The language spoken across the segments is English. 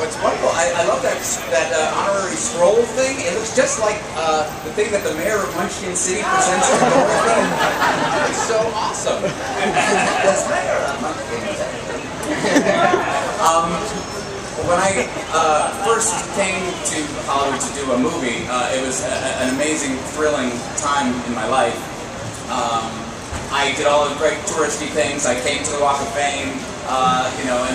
What's wonderful, I love that honorary scroll thing. It looks just like the thing that the mayor of Munchkin City presents to Dorothy. It's so awesome. That's mayor of Munchkin City. When I first came to Hollywood to do a movie, it was an amazing, thrilling time in my life. I did all the great touristy things. I came to the Walk of Fame, you know,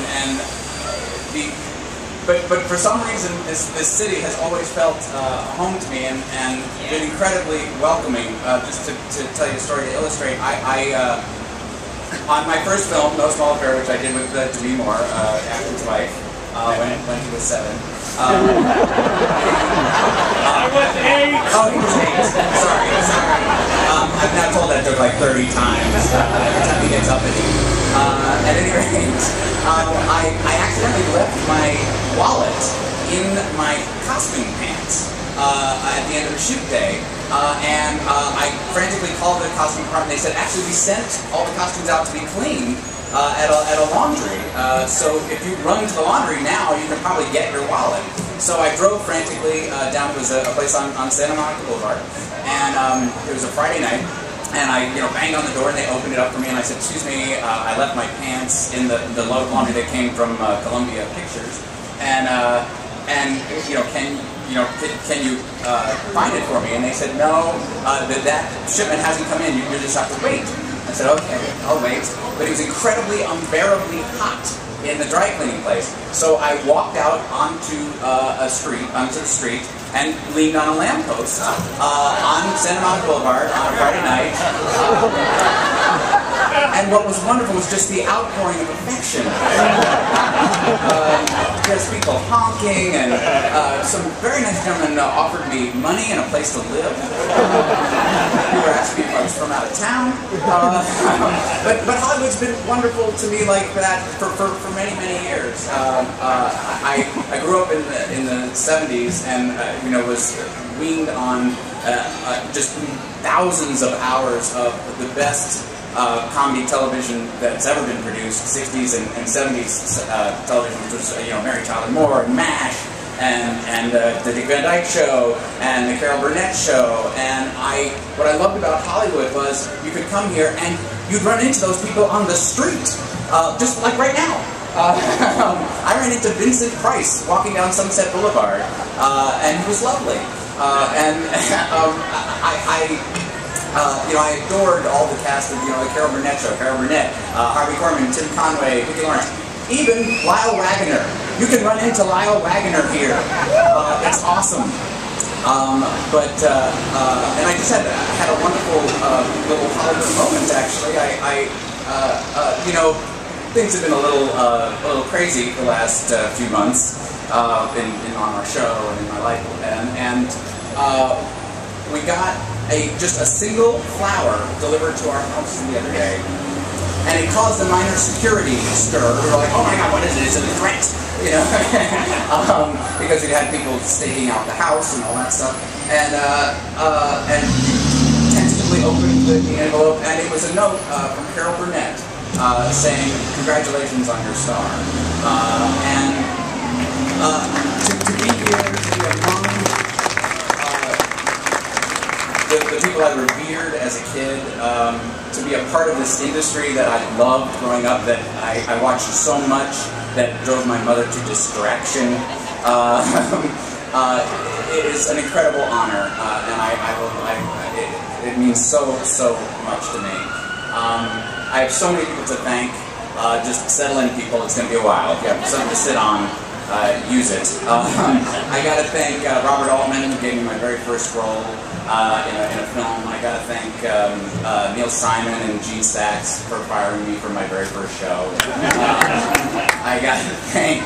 but for some reason, this city has always felt home to me and been incredibly welcoming. Just to tell you a story to illustrate, on my first film, No Small Affair, which I did with Demi Moore, Ashton's wife, when he was 7. I was 8! Oh, he was 8. Sorry. I've now told that joke like 30 times every time he gets up at me. At any rate, I accidentally left my wallet in my costume pants at the end of the shoot day. And I frantically called the costume department. They said, actually, we sent all the costumes out to be cleaned at a laundry. So if you run to the laundry now, you can probably get your wallet. So I drove frantically down to a place on Santa Monica Boulevard, and it was a Friday night. And I, banged on the door, and they opened it up for me. And I said, "Excuse me, I left my pants in the load of laundry that came from Columbia Pictures, and can you find it for me?" And they said, "No, that shipment hasn't come in. You just have to wait." I said, "Okay, I'll wait." But it was incredibly, unbearably hot in the dry cleaning place. So I walked out onto the street, and leaned on a lamppost on Santa Monica Boulevard on a Friday night. And what was wonderful was just the outpouring of affection. There's people honking, and some very nice gentlemen offered me money and a place to live. People were asking me if I was from out of town. But Hollywood's been wonderful to me like that for many, many years. I grew up in the 70s and was weaned on just thousands of hours of the best comedy television that's ever been produced, 60s and 70s television, which was Mary Tyler Moore and MASH and the Dick Van Dyke Show and the Carol Burnett Show. And what I loved about Hollywood was you could come here and you'd run into those people on the street, just like right now. I ran into Vincent Price walking down Sunset Boulevard, and he was lovely. I adored all the cast of, the Carol Burnett Show, Carol Burnett, Harvey Korman, Tim Conway, Vicki Lawrence, even Lyle Waggoner. You can run into Lyle Waggoner here. It's awesome. And I just had a wonderful little Hollywood moment, actually. Things have been a little crazy the last few months on our show and in my life, and we got just a single flower delivered to our house the other day, and it caused a minor security stir. We were like, "Oh my God, what is it? Is it a threat?" Because we had people staking out the house and all that stuff, and tentatively opened the envelope, and it was a note from Carol Burnett. Saying, "Congratulations on your star." To be here, to be among the people I revered as a kid, to be a part of this industry that I loved growing up, that I watched so much that drove my mother to distraction, it is an incredible honor, and it means so much to me. I have so many people to thank. Just settle in, people. It's going to be a while. If you have something to sit on, use it. I got to thank Robert Altman, who gave me my very first role in a film. I got to thank Neil Simon and Gene Sachs for firing me for my very first show. I got to thank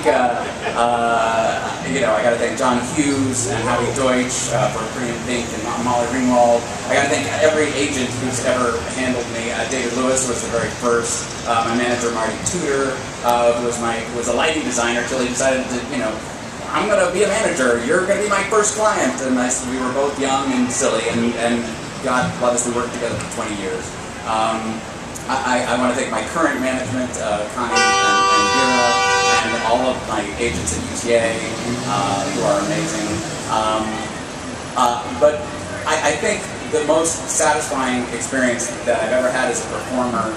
John Hughes and Howie Deutsch for Pretty in Pink and Molly Ringwald. I got to thank every agent who's ever handled me. David Lewis was the very first. My manager Marty Tudor, who was a lighting designer till he decided to, I'm going to be a manager. You're going to be my first client. And we were both young and silly, and God love us, we worked together for 20 years. I want to thank my current management, Connie and Vera, and all all of my agents at UTA, who are amazing. But I think the most satisfying experience that I've ever had as a performer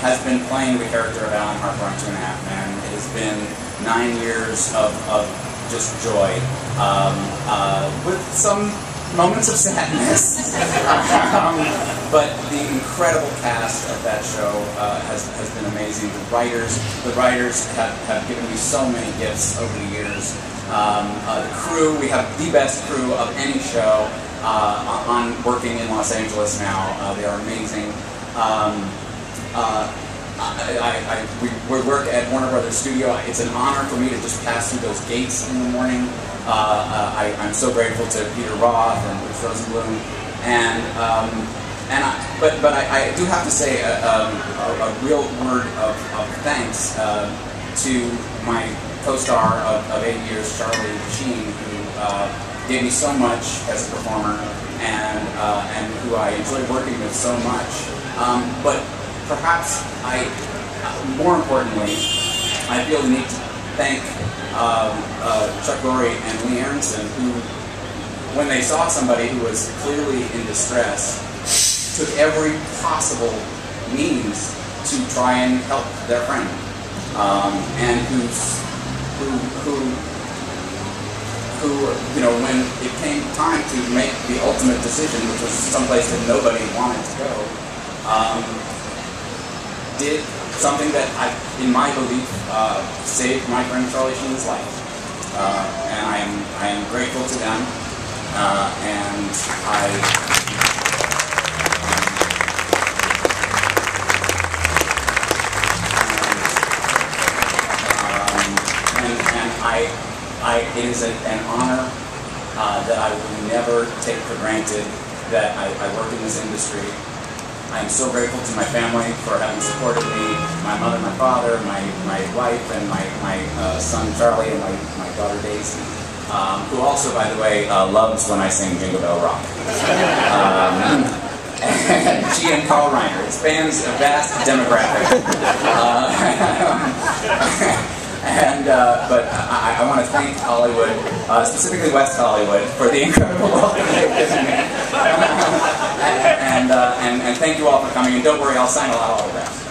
has been playing the character of Alan Harper on 2.5 Men. It has been 9 years of just joy, with some moments of sadness. But the incredible cast of that show has been amazing. The writers have given me so many gifts over the years. The crew, we have the best crew of any show on working in Los Angeles now. They are amazing. We work at Warner Brothers Studio. It's an honor for me to just pass through those gates in the morning. I'm so grateful to Peter Roth and Rich Rosenblum, but I do have to say a real word of thanks to my co-star of 8 years, Charlie Sheen, who gave me so much as a performer, and who I enjoy working with so much. But perhaps more importantly, I feel the need to thank Chuck Lorre and Lee Aronson, who, when they saw somebody who was clearly in distress, took every possible means to try and help their friend, and who, you know, when it came time to make the ultimate decision, which was someplace that nobody wanted to go, did something that, in my belief, saved my friend Charlie Sheen's life. And I am grateful to them, and it is an honor that I will never take for granted that I work in this industry. I am so grateful to my family for having supported me, my mother, my father, my wife, and my son Charlie, and my daughter Daisy, who also, by the way, loves when I sing Jingle Bell Rock. And she and Carl Reiner. It spans a vast demographic. But I want to thank Hollywood, specifically West Hollywood, for the incredible welcome they've given me. And thank you all for coming. And don't worry, I'll sign a lot of autographs.